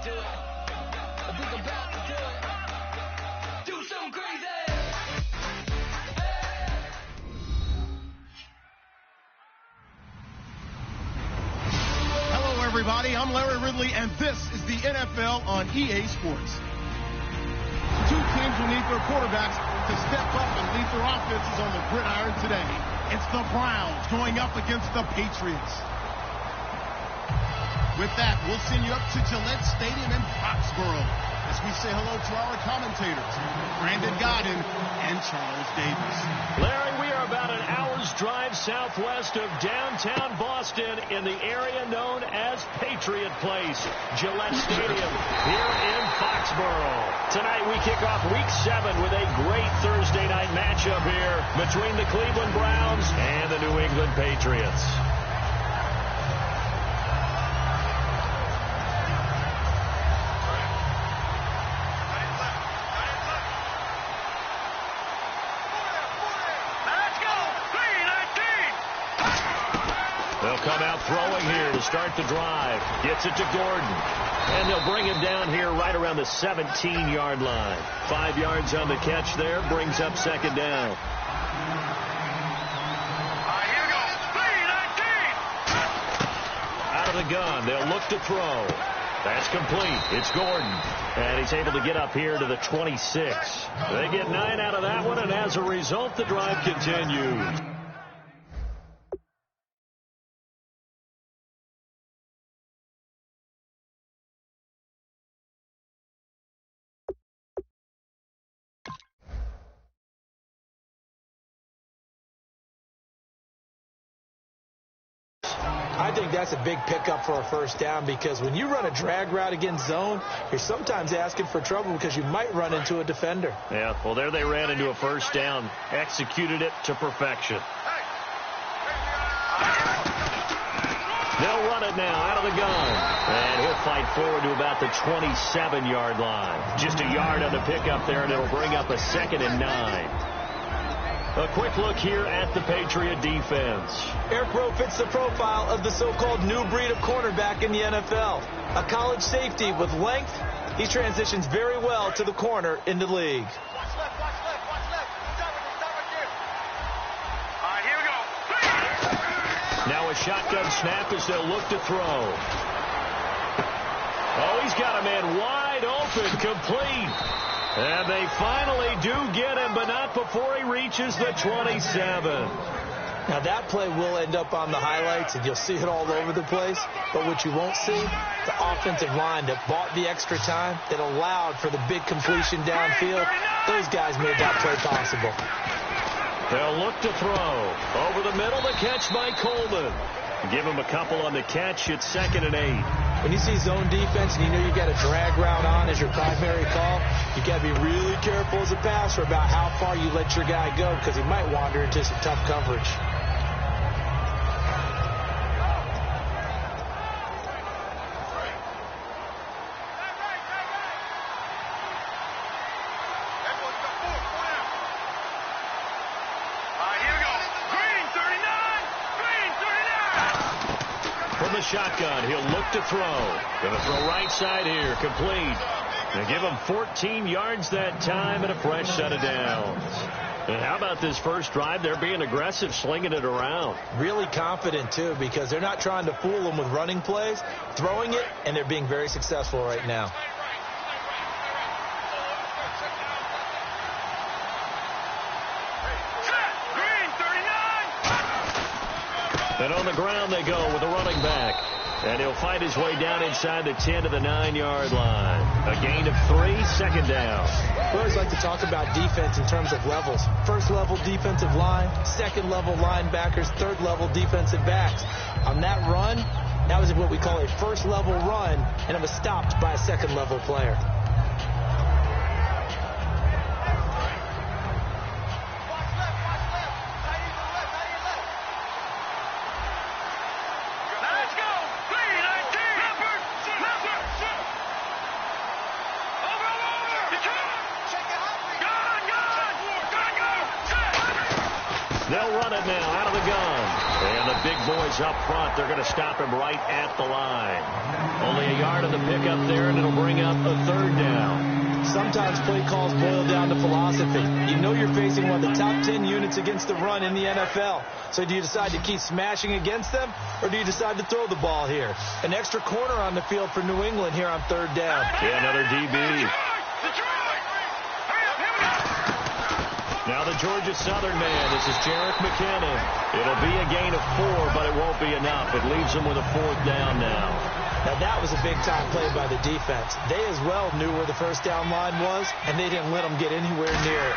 do it. I think I'm about to do it. Do something crazy. Hello, everybody. I'm Larry Ridley, and this is the NFL on EA Sports. Two teams will need their quarterbacks to step up and lead their offenses on the gridiron today. It's the Browns going up against the Patriots. With that, we'll send you up to Gillette Stadium in Foxborough as we say hello to our commentators, Brandon Godden and Charles Davis. Larry, we are about an hour's drive southwest of downtown Boston in the area known as Patriot Place, Gillette Stadium here in Foxborough. Tonight we kick off Week 7 with a great Thursday night matchup here between the Cleveland Browns and the New England Patriots. They'll come out throwing here to start the drive. Gets it to Gordon. And they'll bring him down here right around the 17-yard line. 5 yards on the catch there. Brings up second down. Here we go. 3-19. Out of the gun. They'll look to throw. That's complete. It's Gordon. And he's able to get up here to the 26. They get 9 out of that one, and as a result, the drive continues. I think that's a big pickup for a first down because when you run a drag route against zone, you're sometimes asking for trouble because you might run into a defender. Yeah, well, there they ran into a first down, executed it to perfection. They'll run it now out of the gun. And he'll fight forward to about the 27-yard line. Just a yard on the pickup there, and it'll bring up a 2nd and 9. A quick look here at the Patriot defense. Eric Rowe fits the profile of the so-called new breed of cornerback in the NFL. A college safety with length, he transitions very well to the corner in the league. Watch left. Here we go. Now a shotgun snap as they'll look to throw. Oh, he's got a man wide open, complete. And they finally do get him, but not before he reaches the 27. Now that play will end up on the highlights, and you'll see it all over the place. But what you won't see, the offensive line that bought the extra time, that allowed for the big completion downfield, those guys made that play possible. They'll look to throw. Over the middle, the catch by Coleman. Give him a couple on the catch. It's 2nd and 8. When you see zone defense and you know you got a drag route on as your primary call, you got to be really careful as a passer about how far you let your guy go because he might wander into some tough coverage. Shotgun. He'll look to throw. Going to throw right side here. Complete. They give him 14 yards that time and a fresh set of downs. And how about this first drive? They're being aggressive, slinging it around. Really confident, too, because they're not trying to fool them with running plays, throwing it, and they're being very successful right now. And on the ground they go with a running back. And he'll fight his way down inside the 10 to the 9-yard line. A gain of 3, 2nd down. We always like to talk about defense in terms of levels. First-level defensive line, second-level linebackers, third-level defensive backs. On that run, that was what we call a first-level run, and it was stopped by a second-level player. They'll to run it now out of the gun. And the big boys up front, they're going to stop him right at the line. Only a yard of the pickup there, and it'll bring up a third down. Sometimes play calls boil down to philosophy. You know you're facing one of the top 10 units against the run in the NFL. So do you decide to keep smashing against them, or do you decide to throw the ball here? An extra corner on the field for New England here on third down. Yeah, another DB. Now the Georgia Southern man. This is Jerick McKinnon. It'll be a gain of 4, but it won't be enough. It leaves them with a fourth down now. Now that was a big-time play by the defense. They as well knew where the first down line was, and they didn't let them get anywhere near it.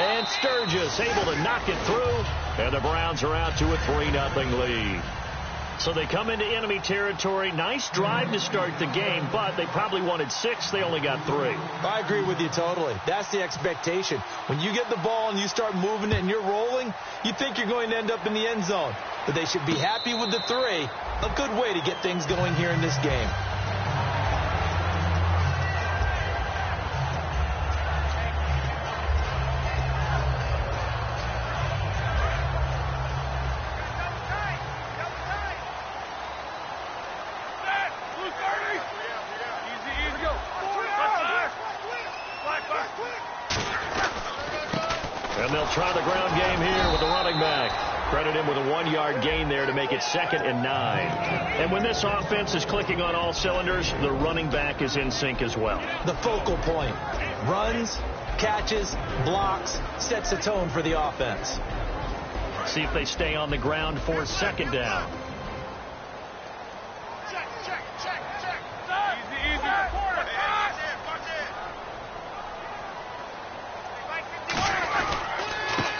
And Sturgis able to knock it through, and the Browns are out to a 3-0 lead. So they come into enemy territory. Nice drive to start the game, but they probably wanted 6. They only got 3. I agree with you totally. That's the expectation. When you get the ball and you start moving it and you're rolling, you think you're going to end up in the end zone. But they should be happy with the 3. A good way to get things going here in this game. And they'll try the ground game here with the running back. Credit him with a 1-yard gain there to make it 2nd and 9. And when this offense is clicking on all cylinders, the running back is in sync as well. The focal point. Runs, catches, blocks, sets the tone for the offense. See if they stay on the ground for 2nd down.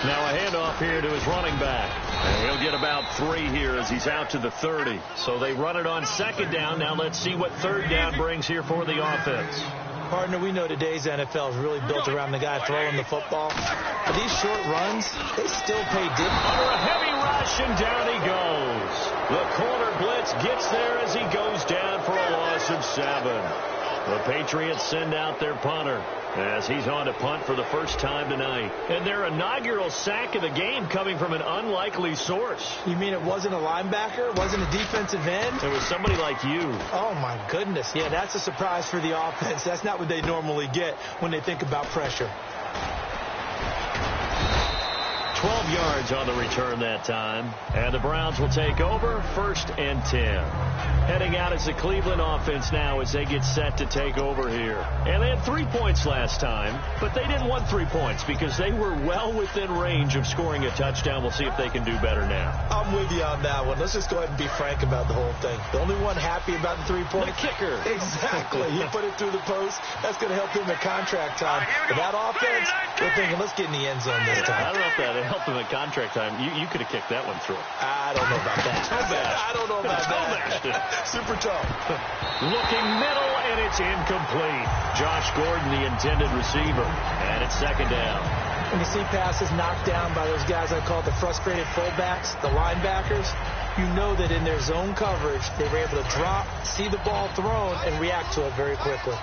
Now a handoff here to his running back. And he'll get about 3 here as he's out to the 30. So they run it on 2nd down. Now let's see what 3rd down brings here for the offense. Partner, we know today's NFL is really built around the guy throwing the football. But these short runs, they still pay dividends. Under a heavy rush, and down he goes. The corner blitz gets there as he goes down for a loss of 7. The Patriots send out their punter as he's on to punt for the first time tonight. And their inaugural sack of the game coming from an unlikely source. You mean it wasn't a linebacker? It wasn't a defensive end? It was somebody like you. Oh, my goodness. Yeah, that's a surprise for the offense. That's not what they normally get when they think about pressure. 12 yards on the return that time. And the Browns will take over 1st and 10. Heading out as the Cleveland offense now as they get set to take over here. And they had 3 points last time, but they didn't want 3 points because they were well within range of scoring a touchdown. We'll see if they can do better now. I'm with you on that one. Let's just go ahead and be frank about the whole thing. The only one happy about the 3 points. The kicker. Exactly. He put it through the post. That's going to help him at contract time. But that offense, we're thinking, let's get in the end zone this time. I don't know if that helped him at contract time. You could have kicked that one through. I don't know about that. I don't know about that. Super tough. Looking middle, and it's incomplete. Josh Gordon, the intended receiver. And it's 2nd down. When you see passes knocked down by those guys I call the frustrated fullbacks, the linebackers, you know that in their zone coverage, they were able to drop, see the ball thrown, and react to it very quickly.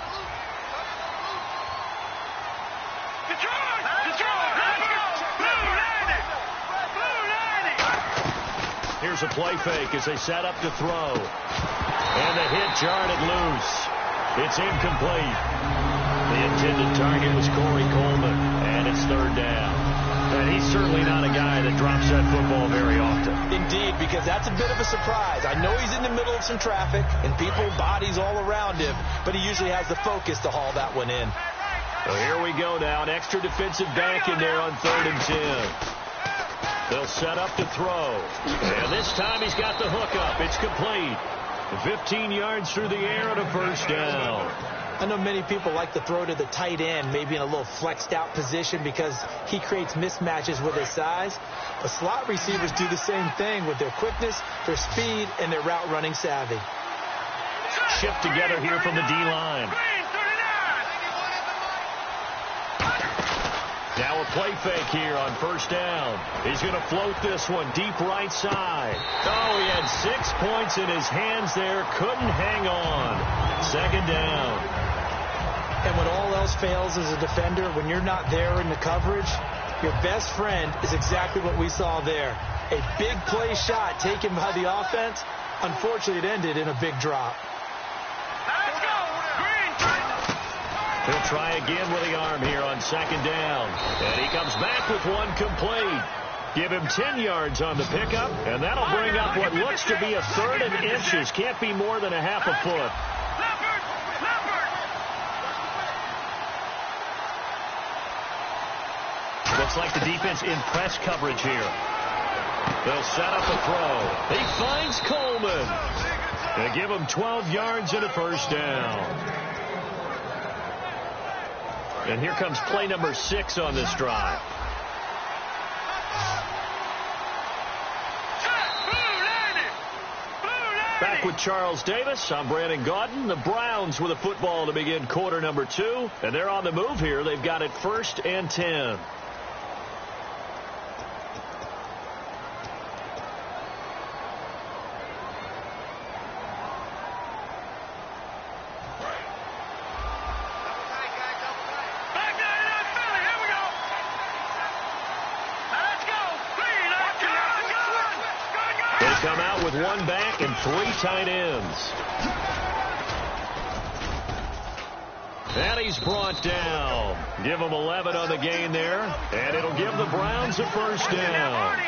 Here's a play fake as they set up to throw. And the hit jarred it loose. It's incomplete. The intended target was Corey Coleman. And it's 3rd down. And he's certainly not a guy that drops that football very often. Indeed, because that's a bit of a surprise. I know he's in the middle of some traffic and people, bodies all around him, but he usually has the focus to haul that one in. So here we go now. An extra defensive back in there on 3rd and 10. They'll set up to throw. And this time he's got the hook up. It's complete. 15 yards through the air and a 1st down. I know many people like to throw to the tight end, maybe in a little flexed out position because he creates mismatches with his size. But slot receivers do the same thing with their quickness, their speed, and their route running savvy. Shift together here from the D-line. Now a play fake here on 1st down. He's going to float this one deep right side. Oh, he had 6 points in his hands there. Couldn't hang on. 2nd down. And when all else fails as a defender, when you're not there in the coverage, Your best friend is exactly what we saw there. A big play shot taken by the offense. Unfortunately, it ended in a big drop. Let's go. Green. He'll try again with the arm here on second down. And he comes back with one complete. Give him 10 yards on the pickup, and that'll bring up what looks to be a third and inches. Can't be more than a half a foot. Looks like the defense in press coverage here. They'll set up a throw. He finds Coleman. They give him 12 yards and a first down. And here comes play number 6 on this drive. Back with Charles Davis. I'm Brandon Gaudin. The Browns with a football to begin quarter number 2. And they're on the move here. They've got it 1st and 10. Come out with one back and 3 tight ends. And he's brought down. Give him 11 on the gain there, and it'll give the Browns a first down.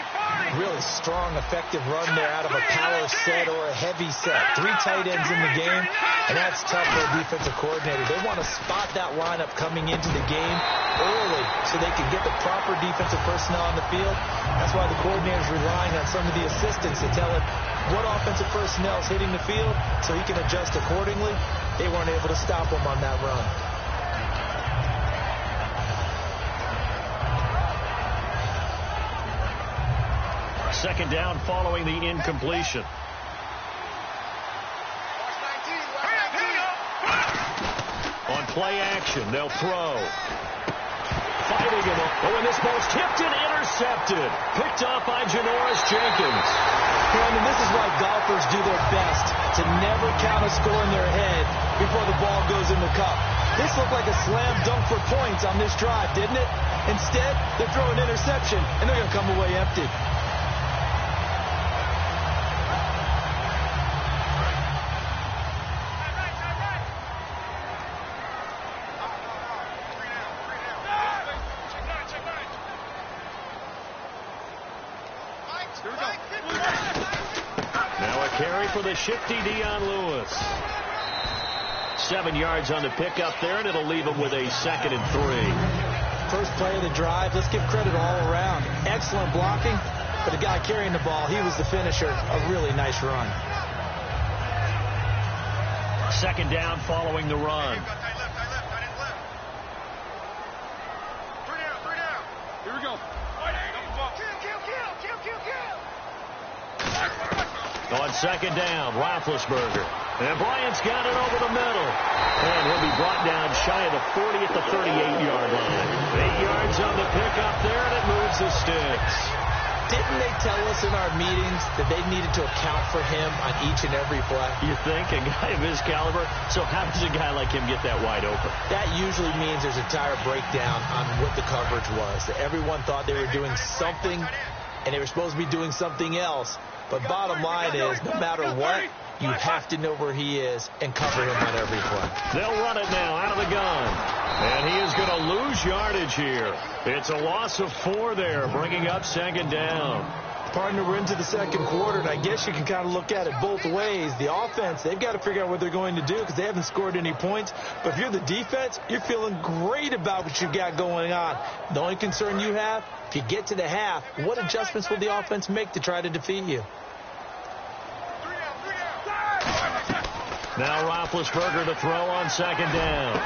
Really strong, effective run there out of a power set or a heavy set. 3 tight ends in the game, and that's tough for a defensive coordinator. They want to spot that lineup coming into the game early so they can get the proper defensive personnel on the field. That's why the coordinator's relying on some of the assistants to tell him what offensive personnel is hitting the field so he can adjust accordingly. They weren't able to stop him on that run. Second down following the incompletion. On play action, they'll throw. Fighting him. Oh, and this ball's tipped and intercepted. Picked off by Janoris Jenkins. Brandon, this is why golfers do their best to never count a score in their head before the ball goes in the cup. This looked like a slam dunk for points on this drive, didn't it? Instead, they throw an interception, and they're going to come away empty. For the shifty Dion Lewis. 7 yards on the pickup there, and it'll leave him with a 2nd and 3. First play of the drive. Let's give credit all around. Excellent blocking, but the guy carrying the ball, he was the finisher. A really nice run. Second down following the run. Here we go. On second down, Roethlisberger. And Bryant's got it over the middle. And he'll be brought down shy of the 40 at the 38-yard line. 8 yards on the pickup there, and it moves the sticks. Didn't they tell us in our meetings that they needed to account for him on each and every play? You think? A guy of his caliber? So how does a guy like him get that wide open? That usually means there's a entire breakdown on what the coverage was. That everyone thought they were doing something, and they were supposed to be doing something else. But bottom line is, no matter what, you have to know where he is and cover him on every play. They'll run it now out of the gun. And he is going to lose yardage here. It's a loss of 4 there, bringing up second down. Partner, we're into the second quarter, and I guess you can kind of look at it both ways. The offense, they've got to figure out what they're going to do because they haven't scored any points. But if you're the defense, you're feeling great about what you've got going on. The only concern you have, if you get to the half, what adjustments will the offense make to try to defeat you? Now Roethlisberger to throw on second down.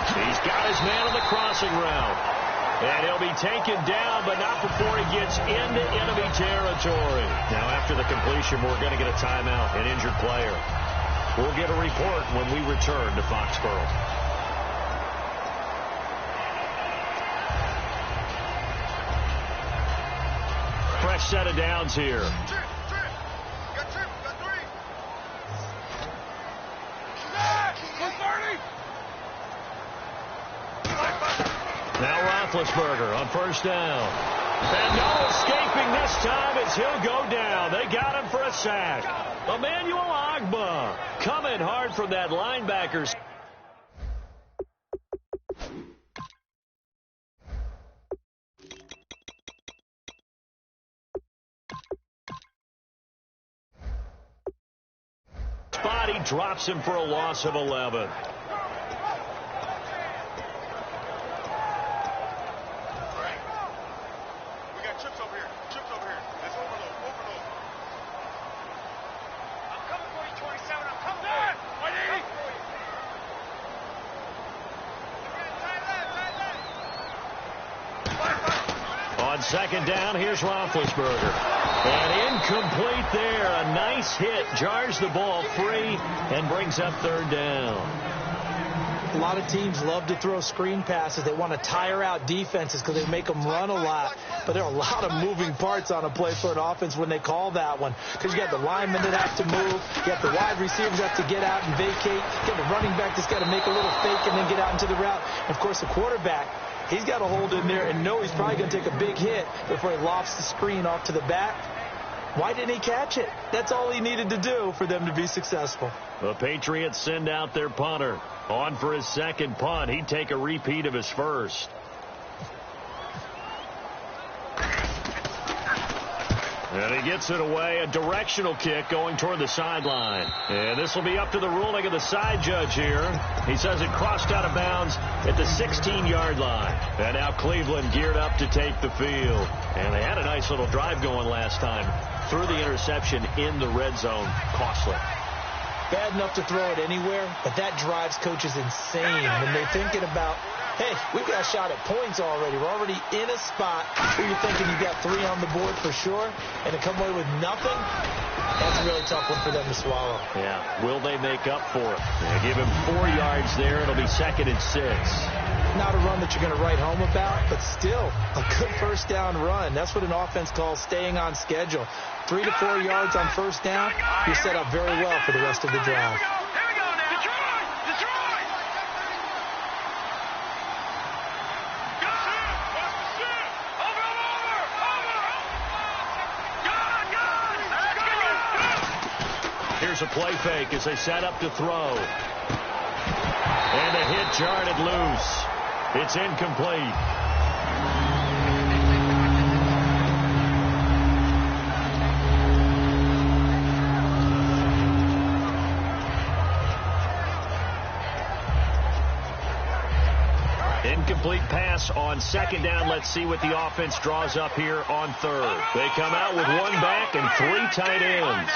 He's got his man on the crossing route. And he'll be taken down, but not before he gets into enemy territory. Now, after the completion, we're going to get a timeout, an injured player. We'll get a report when we return to Foxborough. Fresh set of downs here. Now Roethlisberger on first down. And no escaping this time as he'll go down. They got him for a sack. Emmanuel Ogbah coming hard from that linebacker. Body drops him for a loss of 11. On second down, here's Roethlisberger. And incomplete there. A nice hit. Jars the ball free and brings up third down. A lot of teams love to throw screen passes. They want to tire out defenses because they make them run a lot. But there are a lot of moving parts on a play for an offense when they call that one. Because you got the linemen that have to move. You have the wide receivers that have to get out and vacate. You got the running back that's got to make a little fake and then get out into the route. And of course, the quarterback, he's got to hold in there and know he's probably going to take a big hit before he lofts the screen off to the back. Why didn't he catch it? That's all he needed to do for them to be successful. The Patriots send out their punter. On for his second punt. He'd take a repeat of his first. And he gets it away. A directional kick going toward the sideline. And this will be up to the ruling of the side judge here. He says it crossed out of bounds at the 16-yard line. And now Cleveland geared up to take the field. And they had a nice little drive going last time. Threw the interception in the red zone. Costly. Bad enough to throw it anywhere, but that drives coaches insane when they're thinking about, hey, we've got a shot at points already. We're already in a spot where you're thinking you've got 3 on the board for sure, and to come away with nothing, that's a really tough one for them to swallow. Yeah, will they make up for it? They give him 4 yards there. It'll be 2nd and 6. Not a run that you're going to write home about, but still a good first down run. That's what an offense calls staying on schedule. 3 to 4 yards on first down, you're set up very well for the rest of the drive. Here we go now. Detroit! Over! Here's a play fake as they set up to throw. And a hit jarred it loose. It's incomplete. Incomplete pass on second down. Let's see what the offense draws up here on third. They come out with 1 back and 3 tight ends.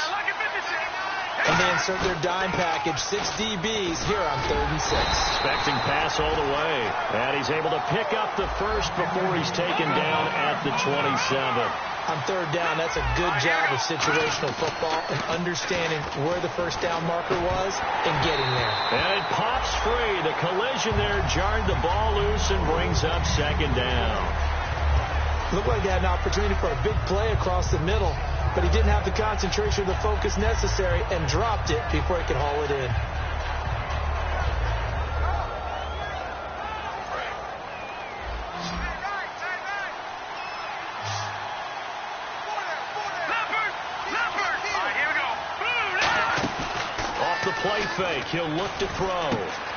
And they insert their dime package, 6 DBs here on 3rd and 6. Expecting pass all the way. And he's able to pick up the first before he's taken down at the 27. On 3rd down, that's a good job of situational football and understanding where the first down marker was and getting there. And it pops free. The collision there jarred the ball loose and brings up 2nd down. Looked like they had an opportunity for a big play across the middle, but he didn't have the concentration or the focus necessary and dropped it before he could haul it in. Off the play fake, he'll look to throw.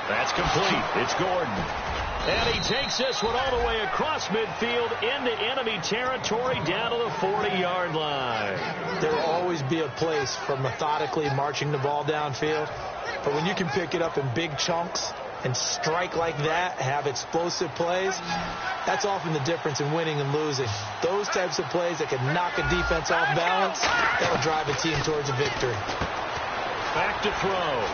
That's complete. It's Gordon. And he takes this one all the way across midfield into enemy territory down to the 40-yard line. There will always be a place for methodically marching the ball downfield. But when you can pick it up in big chunks and strike like that, have explosive plays, that's often the difference in winning and losing. Those types of plays that can knock a defense off balance, that'll drive a team towards a victory. Back to throw.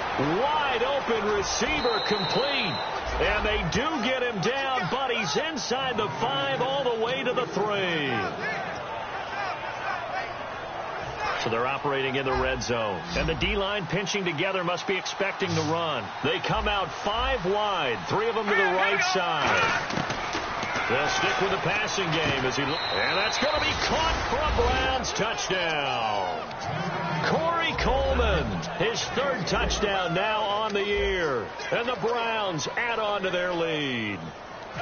Wide open receiver complete. And they do get him down, but he's inside the 5 all the way to the 3. So they're operating in the red zone. And the D-line pinching together must be expecting the run. They come out 5 wide, 3 of them to the right side. They'll stick with the passing game as and that's going to be caught for a Browns touchdown. Corey Coleman, his 3rd touchdown now on the year. And the Browns add on to their lead.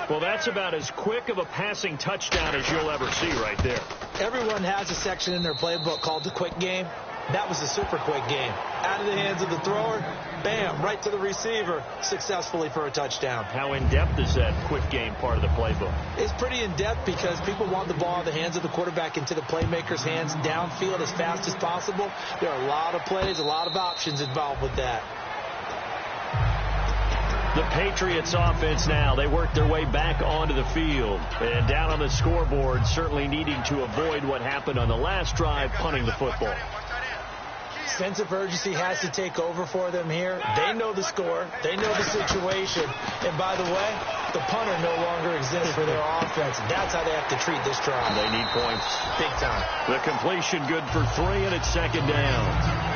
Well, that's about as quick of a passing touchdown as you'll ever see right there. Everyone has a section in their playbook called the quick game. That was a super quick game. Out of the hands of the thrower, bam, right to the receiver, successfully for a touchdown. How in-depth is that quick game part of the playbook? It's pretty in-depth because people want the ball in the hands of the quarterback into the playmaker's hands downfield as fast as possible. There are a lot of plays, a lot of options involved with that. The Patriots offense now, they work their way back onto the field. And down on the scoreboard, certainly needing to avoid what happened on the last drive, punting the football. Sense of urgency has to take over for them here. They know the score. They know the situation. And by the way, the punter no longer exists for their offense. That's how they have to treat this drive. They need points. Big time. The completion good for 3, and it's second down.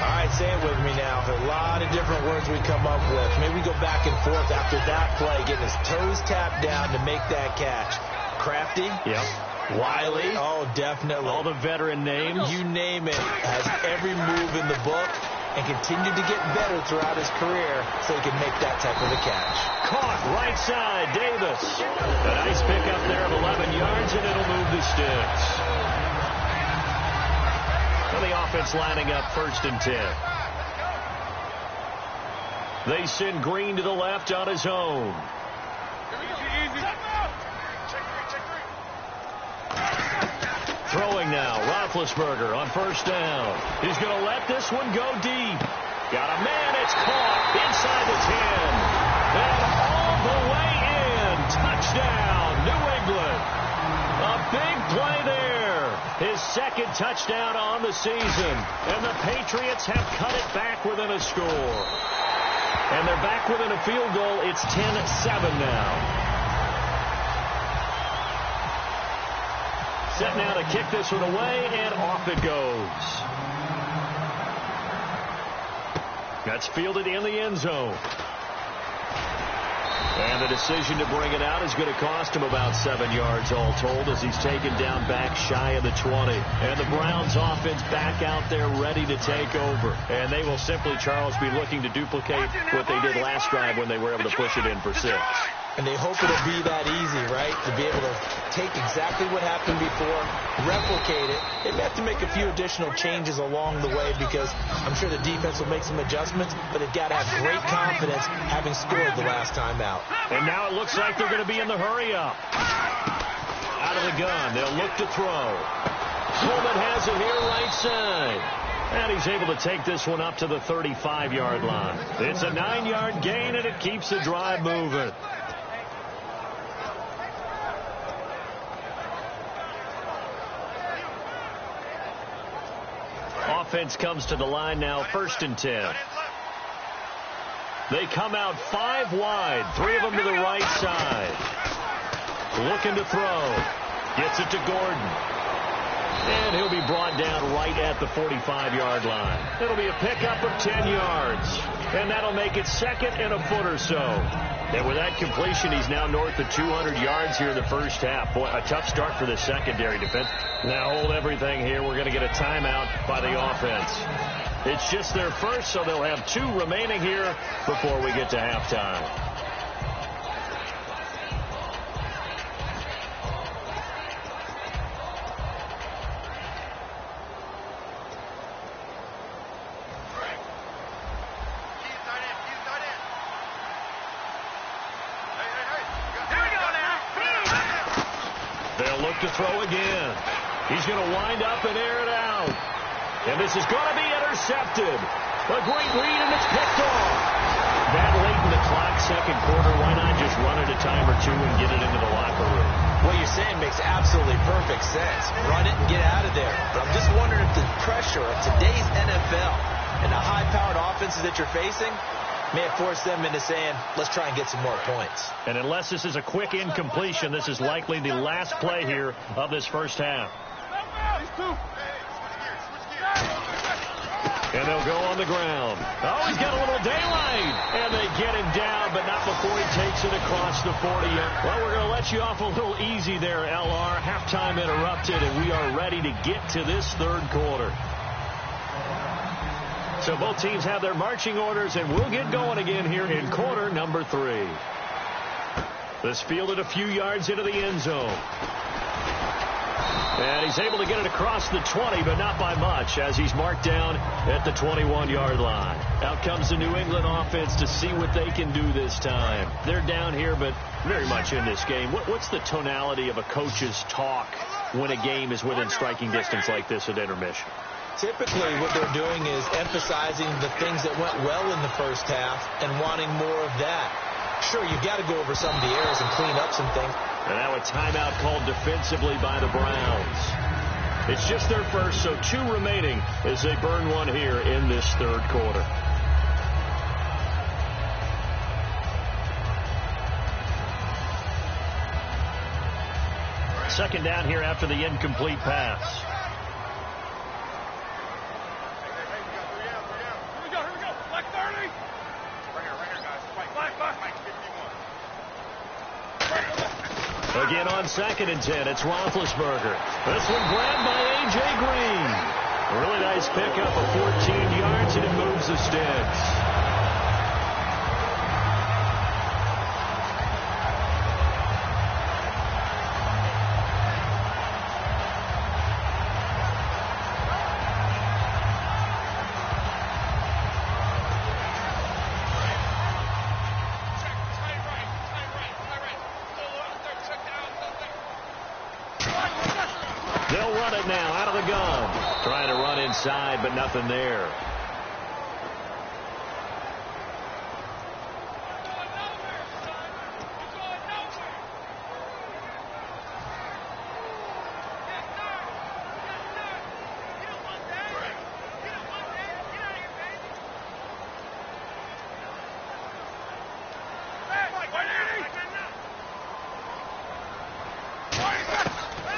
All right, say it with me now. A lot of different words we come up with. Maybe we go back and forth after that play, getting his toes tapped down to make that catch. Crafty. Yep. Wiley. Oh, definitely. All the veteran names. You name it. Has every move in the book and continued to get better throughout his career so he can make that type of a catch. Caught right side, Davis. A nice pickup there of 11 yards, and it'll move the sticks. And the offense lining up 1st and 10. They send Green to the left on his own. Throwing now, Roethlisberger on 1st down. He's going to let this one go deep. Got a man, it's caught inside the 10. And all the way in. Touchdown, New England. A big play there. His 2nd touchdown on the season. And the Patriots have cut it back within a score. And they're back within a field goal. It's 10-7 now. Set now to kick this one away, and off it goes. That's fielded in the end zone. And the decision to bring it out is going to cost him about 7 yards all told as he's taken down back shy of the 20. And the Browns offense back out there ready to take over. And they will simply, Charles, be looking to duplicate what they did last drive when they were able to push it in for 6. And they hope it'll be that easy, right? To be able to take exactly what happened before, replicate it. They may have to make a few additional changes along the way because I'm sure the defense will make some adjustments, but they've got to have great confidence having scored the last time out. And now it looks like they're going to be in the hurry-up. Out of the gun, they'll look to throw. Coleman has it here right side. And he's able to take this one up to the 35-yard line. It's a 9-yard gain, and it keeps the drive moving. Offense comes to the line now, 1st and 10. They come out 5 wide, 3 of them to the right side. Looking to throw. Gets it to Gordon. And he'll be brought down right at the 45-yard line. It'll be a pickup of 10 yards. And that'll make it 2nd and a foot or so. And with that completion, he's now north of 200 yards here in the first half. Boy, a tough start for the secondary defense. Now hold everything here. We're going to get a timeout by the offense. It's just their first, so they'll have 2 remaining here before we get to halftime. To throw again. He's going to wind up and air it out. And this is going to be intercepted. A great read, and it's picked off. That late in the clock, 2nd quarter, why not just run it a time or 2 and get it into the locker room? What you're saying makes absolutely perfect sense. Run it and get out of there. But I'm just wondering if the pressure of today's NFL and the high-powered offenses that you're facing may have forced them into saying, let's try and get some more points. And unless this is a quick incompletion, this is likely the last play here of this first half. And they'll go on the ground. Oh, he's got a little daylight. And they get him down, but not before he takes it across the 40. Well, we're going to let you off a little easy there, LR. Halftime interrupted, and we are ready to get to this 3rd quarter. So both teams have their marching orders, and we'll get going again here in quarter number 3. This fielded a few yards into the end zone. And he's able to get it across the 20, but not by much, as he's marked down at the 21-yard line. Out comes the New England offense to see what they can do this time. They're down here, but very much in this game. What's the tonality of a coach's talk when a game is within striking distance like this at intermission? Typically, what they're doing is emphasizing the things that went well in the first half and wanting more of that. Sure, you've got to go over some of the errors and clean up some things. And now a timeout called defensively by the Browns. It's just their first, so 2 remaining as they burn one here in this third quarter. Second down here after the incomplete pass. Here we go. Like 30. Right here, guys. Like. Again on 2nd and 10, it's Roethlisberger. This one grabbed by A.J. Green. A really nice pickup of 14 yards, and it moves the sticks. They'll run it now out of the gun. Trying to run inside, but nothing there.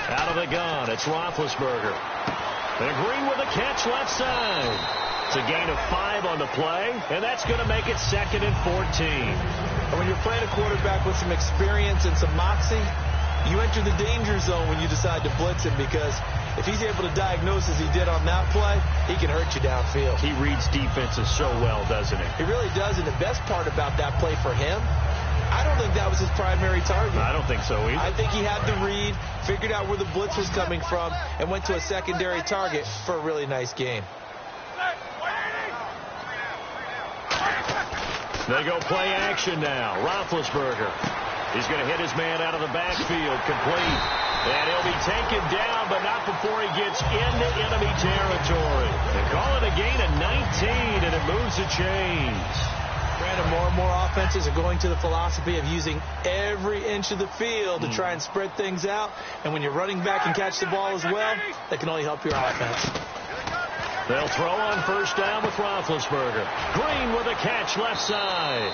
Out of the gun, it's Roethlisberger. And Green with a catch left side. It's a gain of 5 on the play, and that's going to make it 2nd and 14. And when you're playing a quarterback with some experience and some moxie, you enter the danger zone when you decide to blitz him, because if he's able to diagnose as he did on that play, he can hurt you downfield. He reads defenses so well, doesn't he? He really does, and the best part about that play for him, I don't think that was his primary target. I don't think so either. I think he had the read, figured out where the blitz was coming from, and went to a secondary target for a really nice gain. They go play action now. Roethlisberger. He's going to hit his man out of the backfield, complete. And he'll be taken down, but not before he gets into enemy territory. They call it a gain of 19, and it moves the chains. Brandon, more and more offenses are going to the philosophy of using every inch of the field to try and spread things out. And when you're running back and catch the ball as well, that can only help your offense. They'll throw on first down with Roethlisberger. Green with a catch left side.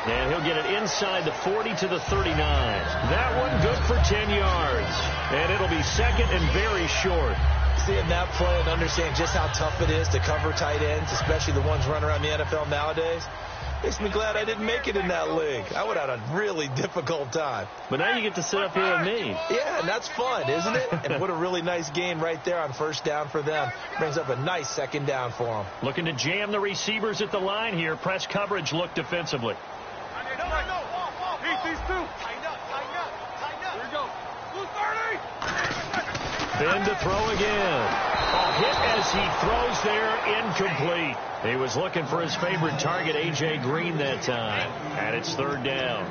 And he'll get it inside the 40 to the 39. That one good for 10 yards. And it'll be 2nd and very short. Seeing that play and understand just how tough it is to cover tight ends, especially the ones running around the NFL nowadays, makes me glad I didn't make it in that league. I would have had a really difficult time. But now you get to sit up here with me. Yeah, and that's fun, isn't it? And what a really nice gain right there on first down for them. Brings up a nice 2nd down for them. Looking to jam the receivers at the line here. Press coverage look defensively. These two. Tighten up. Here we go. Blue 30. Then to throw again. A hit as he throws there, incomplete. He was looking for his favorite target, A.J. Green, that time. And it's 3rd down.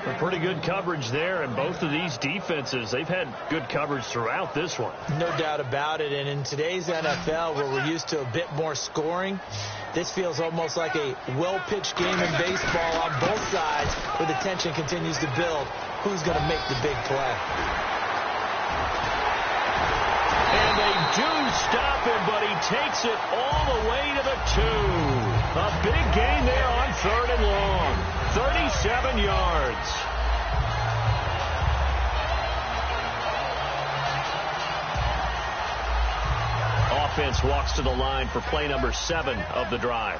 A pretty good coverage there, and both of these defenses, they've had good coverage throughout this one. No doubt about it. And in today's NFL, where we're used to a bit more scoring, this feels almost like a well-pitched game in baseball on both sides, where the tension continues to build. Who's going to make the big play? And they do stop him, but he takes it all the way to the 2. A big gain there on 3rd and long. 37 yards. Offense walks to the line for play number 7 of the drive.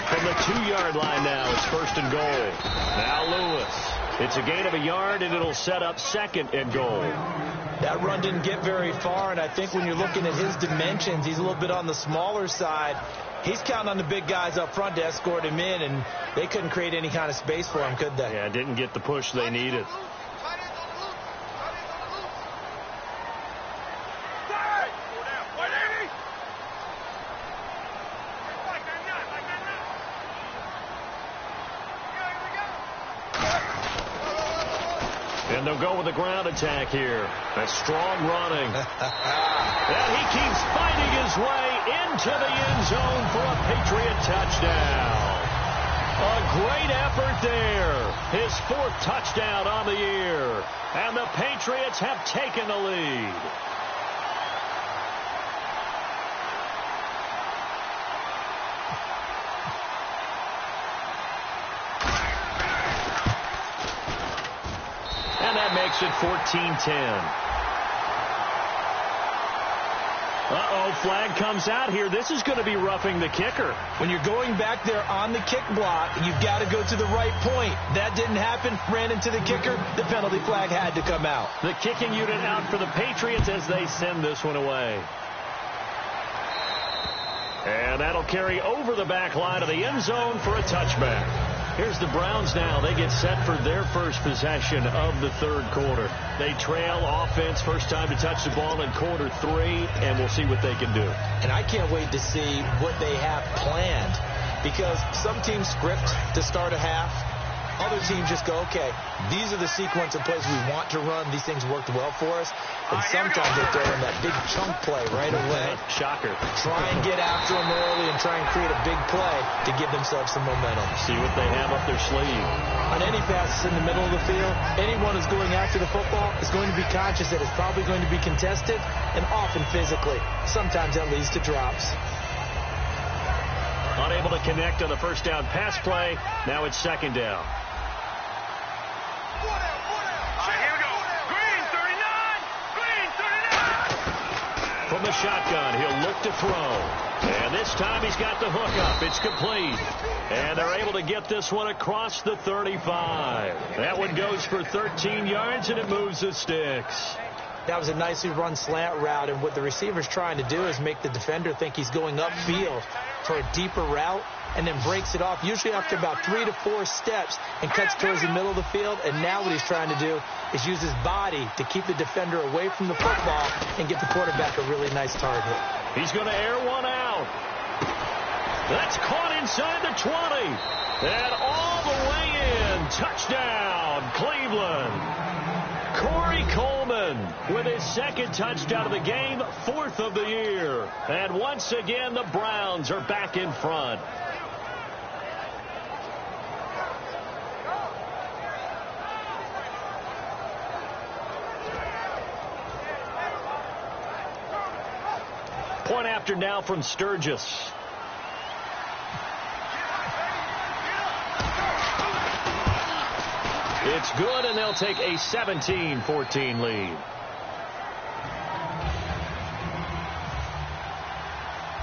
From the 2-yard line now, it's 1st and goal. Now Lewis. It's a gain of a yard, and it'll set up 2nd and goal. That run didn't get very far, and I think when you're looking at his dimensions, he's a little bit on the smaller side. He's counting on the big guys up front to escort him in, and they couldn't create any kind of space for him, could they? Yeah, didn't get the push they needed. And they'll go with a ground attack here. A strong running. And he keeps fighting his way into the end zone for a Patriot touchdown. A great effort there. His 4th touchdown on the year. And the Patriots have taken the lead. And that makes it 14-10. Uh-oh, flag comes out here. This is going to be roughing the kicker. When you're going back there on the kick block, you've got to go to the right point. That didn't happen. Ran into the kicker. The penalty flag had to come out. The kicking unit out for the Patriots as they send this one away. And that'll carry over the back line of the end zone for a touchback. Here's the Browns now. They get set for their first possession of the 3rd quarter. They trail offense, first time to touch the ball in quarter 3, and we'll see what they can do. And I can't wait to see what they have planned, because some teams script to start a half. Other teams just go, okay, these are the sequence of plays we want to run. These things worked well for us. And sometimes they throw in that big chunk play right away. Shocker. Try and get after them early and try and create a big play to give themselves some momentum. See what they have up their sleeve. On any passes in the middle of the field, anyone who's going after the football is going to be conscious that it's probably going to be contested, and often physically. Sometimes that leads to drops. Unable to connect on the first down pass play. Now it's 2nd down. From the shotgun, he'll look to throw. And this time he's got the hook up. It's complete. And they're able to get this one across the 35. That one goes for 13 yards, and it moves the sticks. That was a nicely run slant route, and what the receiver's trying to do is make the defender think he's going upfield for a deeper route, and then breaks it off, usually after about 3 to 4 steps, and cuts towards the middle of the field. And now what he's trying to do is use his body to keep the defender away from the football and get the quarterback a really nice target. He's going to air one out. That's caught inside the 20. And all the way in. Touchdown, Cleveland. Corey Coleman with his 2nd touchdown of the game, 4th of the year. And once again, the Browns are back in front. Point after now from Sturgis. It's good, and they'll take a 17-14 lead.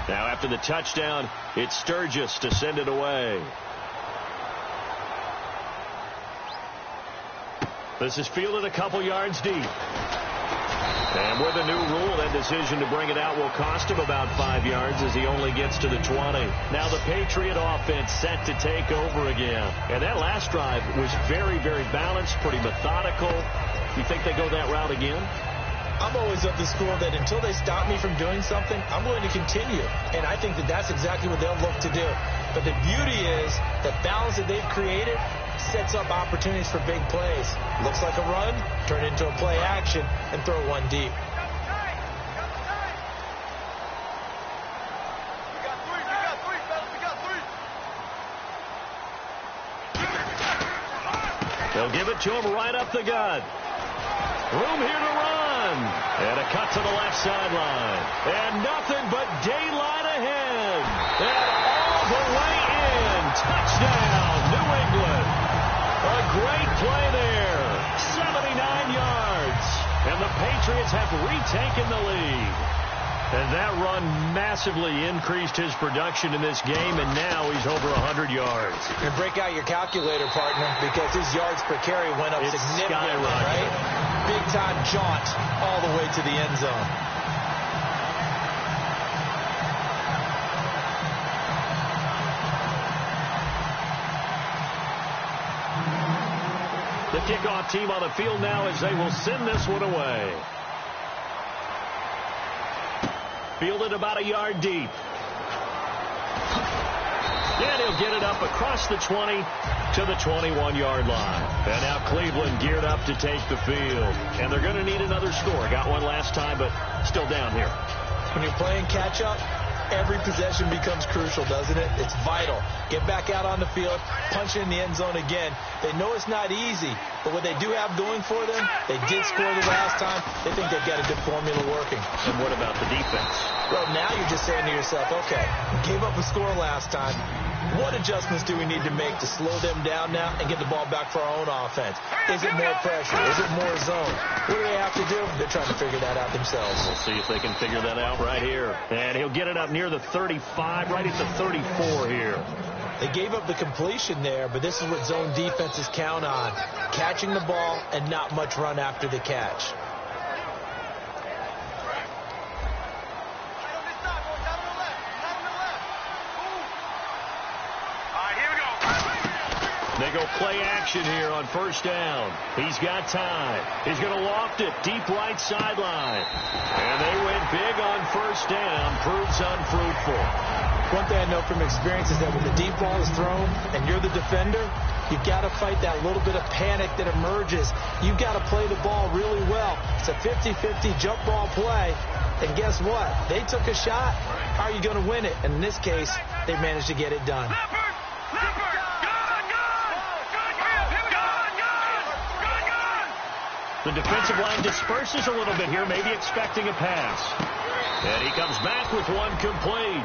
Now after the touchdown, it's Sturgis to send it away. This is fielded a couple yards deep. And with a new rule, that decision to bring it out will cost him about 5 yards as he only gets to the 20. Now the Patriot offense set to take over again. And that last drive was very, very balanced, pretty methodical. You think they go that route again? I'm always of the school that until they stop me from doing something, I'm going to continue. And I think that that's exactly what they'll look to do. But the beauty is the balance that they've created sets up opportunities for big plays. Looks like a run, turn into a play action, and throw one deep. They'll give it to him right up the gut. Room here to run. And a cut to the left sideline. And nothing but daylight ahead. And all the way in. Touchdown, New England. A great play there. 79 yards. And the Patriots have retaken the lead. And that run massively increased his production in this game, and now he's over 100 yards. And break out your calculator, partner, because his yards per carry went up significantly, right? Big-time jaunt all the way to the end zone. The kickoff team on the field now as they will send this one away. Fielded about a yard deep. And he'll get it up across the 20 to the 21-yard line. And now Cleveland geared up to take the field. And they're going to need another score. Got one last time, but still down here. When you're playing catch-up, every possession becomes crucial, doesn't it? It's vital. Get back out on the field, punch it in the end zone again. They know it's not easy, but what they do have going for them, they did score the last time. They think they've got a good formula working. And what about the defense? Well, now you're just saying to yourself, okay, we gave up a score last time. What adjustments do we need to make to slow them down now and get the ball back for our own offense? Is it more pressure? Is it more zone? What do they have to do? They're trying to figure that out themselves. We'll see if they can figure that out right here. And he'll get it up near the 35, right at the 34 here. They gave up the completion there, but this is what zone defenses count on. Catching the ball and not much run after the catch. They go play action here on first down. He's got time. He's going to loft it deep right sideline. And they went big on first down. Proves unfruitful. One thing I know from experience is that when the deep ball is thrown and you're the defender, you've got to fight that little bit of panic that emerges. You've got to play the ball really well. It's a 50-50 jump ball play. And guess what? They took a shot. How are you going to win it? And in this case, they managed to get it done. The defensive line disperses a little bit here, maybe expecting a pass. And he comes back with one complete.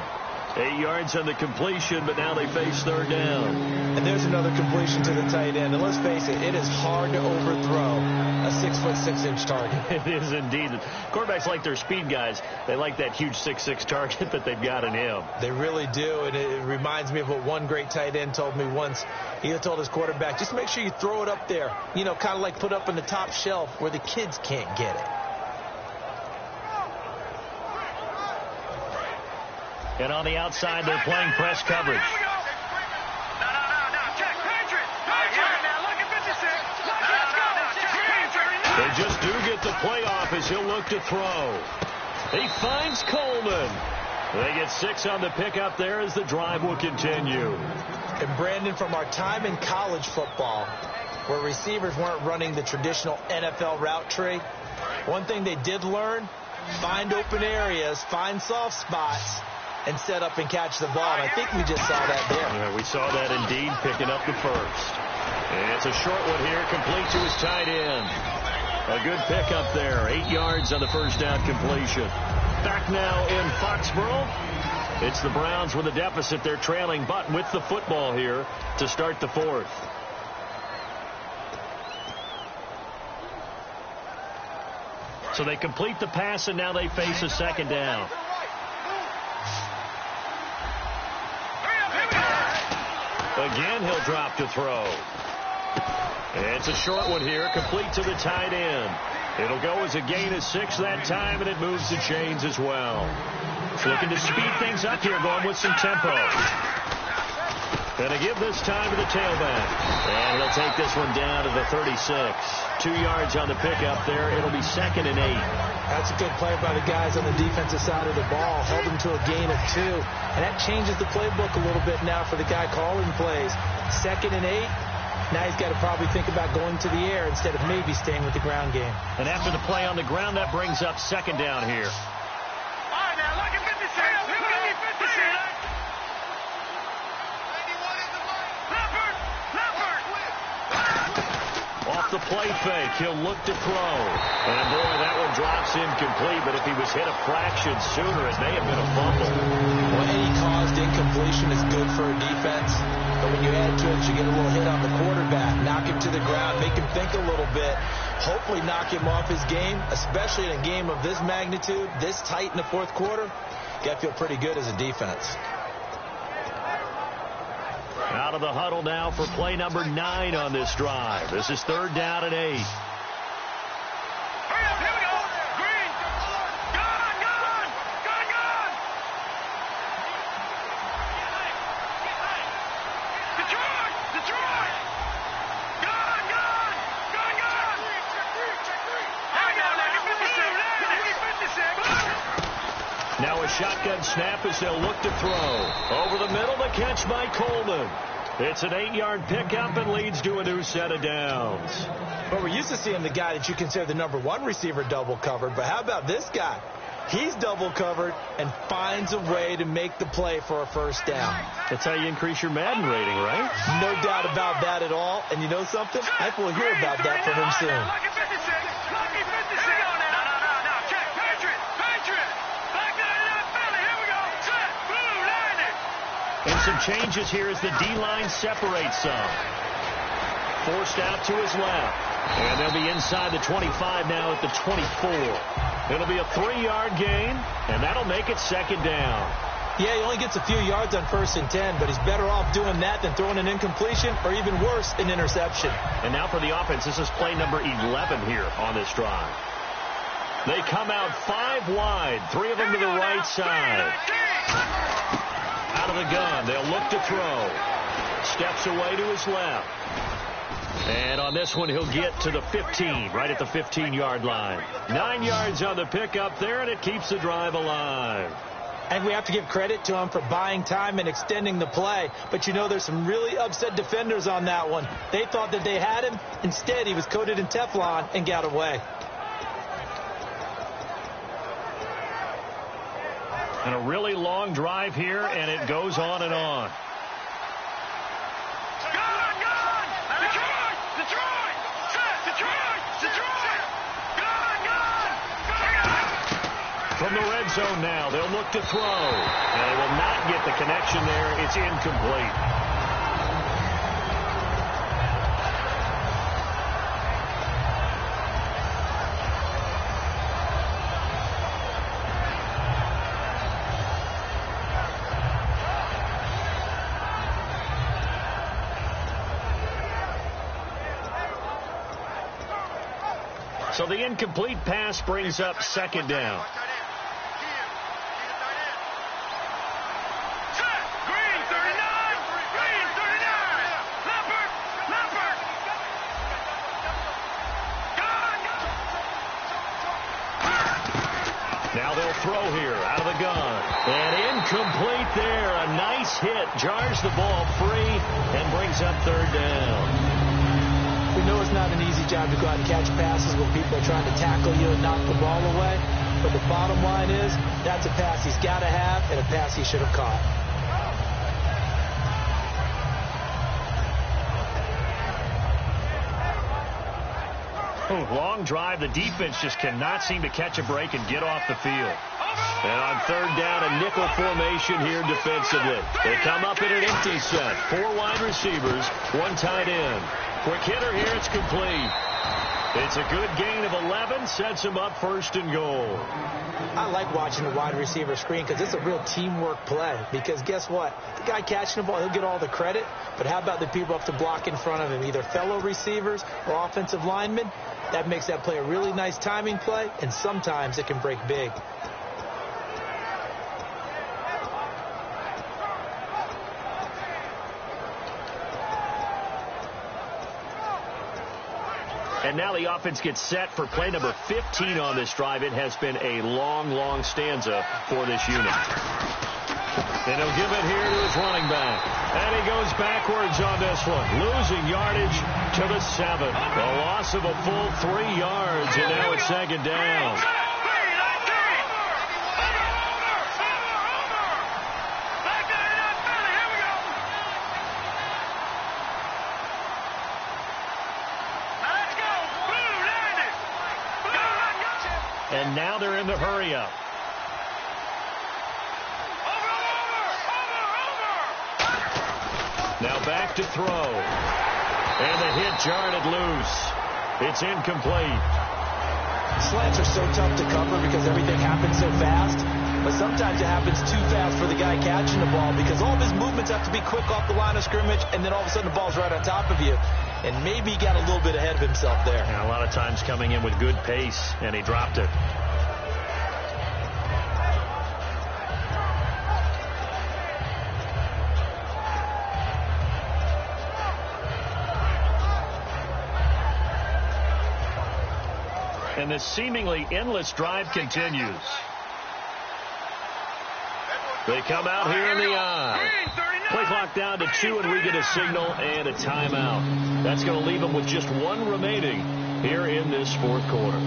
8 yards on the completion, but now they face third down. And there's another completion to the tight end. And let's face it, it is hard to overthrow a 6'6" target. It is indeed. Quarterbacks like their speed guys. They like that huge 6'6" target that they've got in him. They really do. And it reminds me of what one great tight end told me once. He told his quarterback, just make sure you throw it up there. You know, kind of like put up on the top shelf where the kids can't get it. And on the outside, they're playing press coverage. They just do get the playoff as he'll look to throw. He finds Coleman. They get 6 on the pickup there as the drive will continue. And Brandon, from our time in college football, where receivers weren't running the traditional NFL route tree, one thing they did learn, find open areas, find soft spots, and set up and catch the ball. And I think we just saw that there. Yeah, we saw that indeed, picking up the first. And it's a short one here, complete to his tight end. A good pickup there, 8 yards on the first down completion. Back now in Foxborough. It's the Browns with a deficit. They're trailing, but with the football here to start the fourth. So they complete the pass, and now they face a second down. Again, he'll drop to throw. And it's a short one here, complete to the tight end. It'll go as a gain of 6 that time, and it moves the chains as well. It's looking to speed things up here, going with some tempo. Going to give this time to the tailback. And he'll take this one down to the 36. 2 yards on the pickup there. It'll be 2nd and 8. That's a good play by the guys on the defensive side of the ball. Held them to a gain of 2. And that changes the playbook a little bit now for the guy calling plays. 2nd and 8. Now he's got to probably think about going to the air instead of maybe staying with the ground game. And after the play on the ground, that brings up second down here. All right, now, look at 56. Look at 56. Off the play fake, he'll look to throw. And boy, that one drops incomplete, but if he was hit a fraction sooner, it may have been a fumble. Well, any caused incompletion is good for a defense, but when you add to it, you get a little hit on the quarterback, knock him to the ground, make him think a little bit, hopefully knock him off his game, especially in a game of this magnitude, this tight in the fourth quarter. You got to feel pretty good as a defense. Out of the huddle now for play number 9 on this drive. This is 3rd down and 8. Hurry up, here we go. Green. Gone. Detroit. Gone. shotgun snap as they'll look to throw. Over the middle, the catch by Coleman. It's an 8-yard pickup and leads to a new set of downs. But we're used to seeing the guy that you consider the number 1 receiver double covered. But how about this guy? He's double covered and finds a way to make the play for a first down. That's how you increase your Madden rating, right? No doubt about that at all. And you know something? I will hear about that from him soon. Lucky 56. Lucky 56. Here we go now. No. Check. Patriot. Back to the Philly. Here we go. Set. Blue. Landed. And some changes here as the D-line separates some. Forced out to his left. And they'll be inside the 25 now at the 24. It'll be a 3-yard gain, and that'll make it second down. Yeah, he only gets a few yards on 1st and 10, but he's better off doing that than throwing an incompletion or even worse, an interception. And now for the offense, this is play number 11 here on this drive. They come out 5 wide, 3 of them to the right side. Out of the gun, they'll look to throw. Steps away to his left. And on this one, he'll get to the 15, right at the 15-yard line. 9 yards on the pickup there, and it keeps the drive alive. And we have to give credit to him for buying time and extending the play. But, you know, there's some really upset defenders on that one. They thought that they had him. Instead, he was coated in Teflon and got away. And a really long drive here, and it goes on and on. From the red zone now, they'll look to throw. And they will not get the connection there. It's incomplete. So the incomplete pass brings up second down. Now they'll throw here out of the gun. And incomplete there. A nice hit. Jars the ball free and brings up third down. We know it's not an easy job to go out and catch passes when people are trying to tackle you and knock the ball away. But the bottom line is that's a pass he's got to have and a pass he should have caught. Long drive. The defense just cannot seem to catch a break and get off the field. And on third down, a nickel formation here defensively. They come up in an empty set. 4 wide receivers, 1 tight end. Quick hitter here. It's complete. It's a good gain of 11. Sets him up 1st and goal. I like watching the wide receiver screen because it's a real teamwork play. Because guess what? The guy catching the ball, he'll get all the credit. But how about the people up to block in front of him, either fellow receivers or offensive linemen? That makes that play a really nice timing play, and sometimes it can break big. And now the offense gets set for play number 15 on this drive. It has been a long, long stanza for this unit. And he'll give it here to his running back. And he goes backwards on this one. Losing yardage to the 7. A loss of a full 3 yards, and now it's second down. And now they're in the hurry-up. Now back to throw. And the hit jarred it loose. It's incomplete. Slants are so tough to cover because everything happens so fast. But sometimes it happens too fast for the guy catching the ball because all of his movements have to be quick off the line of scrimmage, and then all of a sudden the ball's right on top of you. And maybe he got a little bit ahead of himself there. And a lot of times coming in with good pace, and he dropped it. And this seemingly endless drive continues. They come out here in the eye. Play clock down to 2, and we get a signal and a timeout. That's going to leave them with just 1 remaining here in this 4th quarter.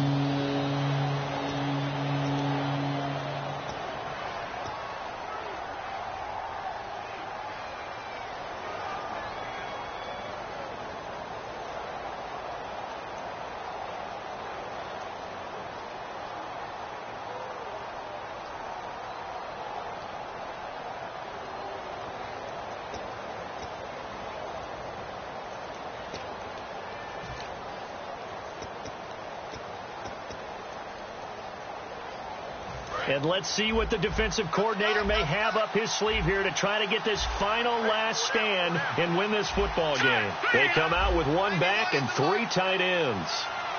And let's see what the defensive coordinator may have up his sleeve here to try to get this final last stand and win this football game. They come out with 1 back and 3 tight ends.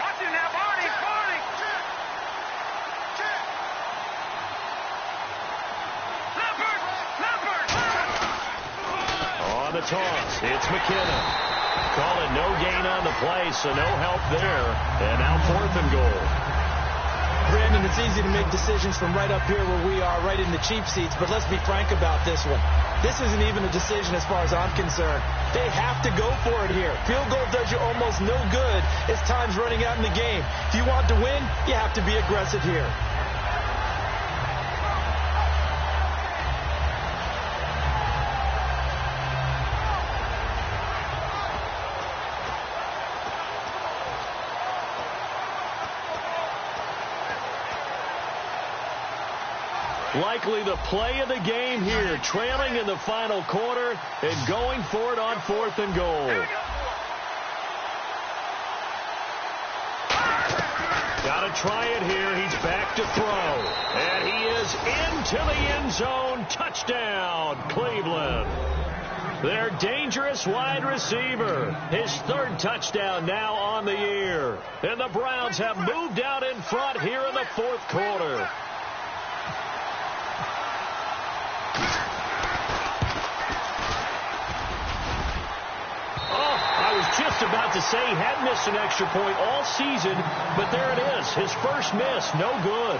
Watch it now, Barney. On the toss, it's McKenna. Call it no gain on the play, so no help there. And now 4th and goal. Brandon, it's easy to make decisions from right up here where we are, right in the cheap seats, but let's be frank about this one. This isn't even a decision as far as I'm concerned. They have to go for it here. Field goal does you almost no good as time's running out in the game. If you want to win, you have to be aggressive here. Likely the play of the game here, trailing in the final quarter and going for it on 4th and goal. Got to try it here. He's back to throw. And he is into the end zone. Touchdown, Cleveland. Their dangerous wide receiver. His 3rd touchdown now on the year. And the Browns have moved out in front here in the 4th quarter. Just about to say he had missed an extra point all season, but there it is. His first miss, no good.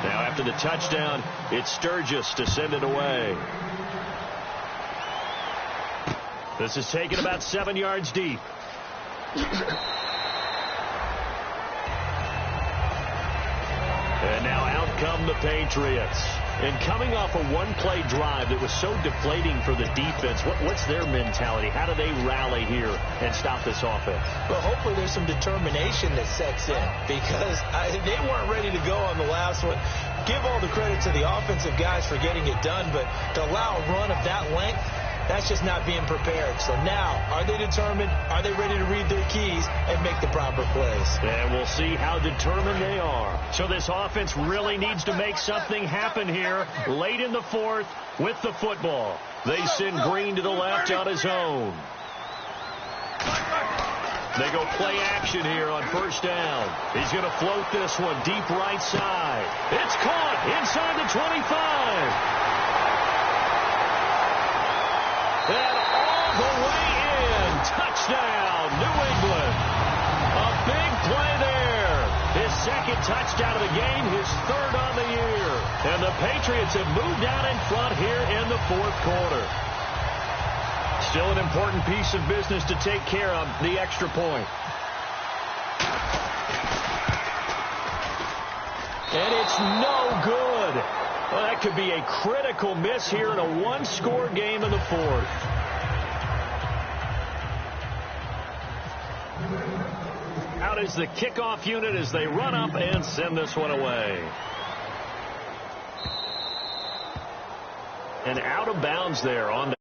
Now after the touchdown, it's Sturgis to send it away. This is taken about 7 yards deep. And now out come the Patriots. And coming off a 1-play drive that was so deflating for the defense, what's their mentality? How do they rally here and stop this offense? Well, hopefully there's some determination that sets in because they weren't ready to go on the last one. Give all the credit to the offensive guys for getting it done, but to allow a run of that length, that's just not being prepared. So now, are they determined? Are they ready to read their keys and make the proper plays? And we'll see how determined they are. So this offense really needs to make something happen here late in the 4th with the football. They send Green to the left on his own. They go play action here on 1st down. He's going to float this one deep right side. It's caught inside the 25. And all the way in. Touchdown, New England. A big play there. His 2nd touchdown of the game, his 3rd on the year. And the Patriots have moved out in front here in the 4th quarter. Still an important piece of business to take care of, the extra point. And it's no good. Well, that could be a critical miss here in a 1-score game in the 4th. Out is the kickoff unit as they run up and send this one away. And out of bounds there on